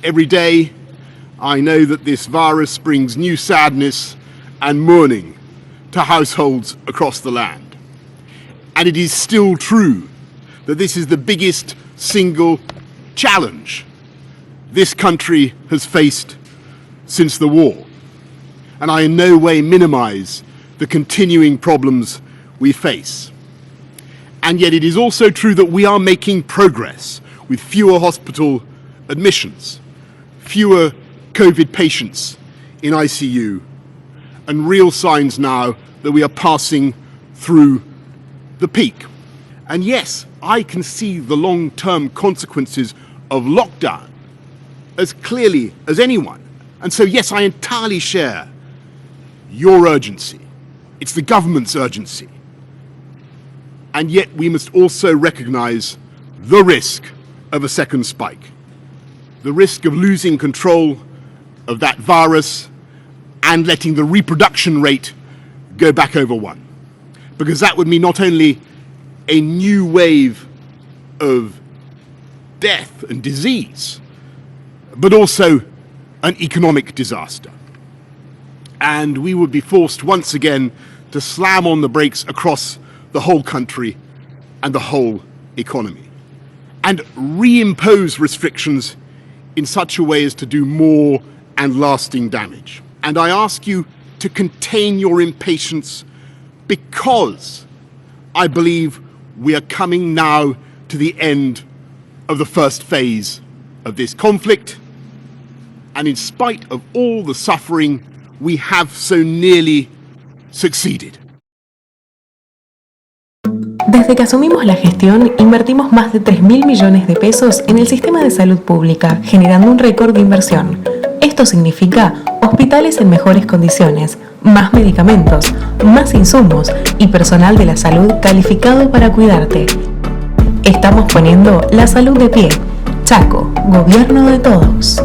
Every day, I know that this virus brings new sadness and mourning to households across the land. And it is still true that this is the biggest single challenge this country has faced since the war. And I in no way minimize the continuing problems we face. And yet it is also true that we are making progress with fewer hospital admissions, fewer COVID patients in ICU, and real signs now that we are passing through the peak. And yes, I can see the long-term consequences of lockdown as clearly as anyone. And so yes, I entirely share your urgency. It's the government's urgency. And yet we must also recognize the risk of a second spike, the risk of losing control of that virus and letting the reproduction rate go back over 1. Because that would mean not only a new wave of death and disease, but also an economic disaster. And we would be forced once again to slam on the brakes across the whole country and the whole economy, and reimpose restrictions in such a way as to do more and lasting damage. And I ask you to contain your impatience, because I believe we are coming now to the end of the first phase of this conflict, and in spite of all the suffering, we have so nearly succeeded. Desde que asumimos la gestión, invertimos más de 3.000 millones de pesos en el sistema de salud pública, generando un récord de inversión. Esto significa hospitales en mejores condiciones, más medicamentos, más insumos y personal de la salud calificado para cuidarte. Estamos poniendo la salud de pie. Chaco, gobierno de todos.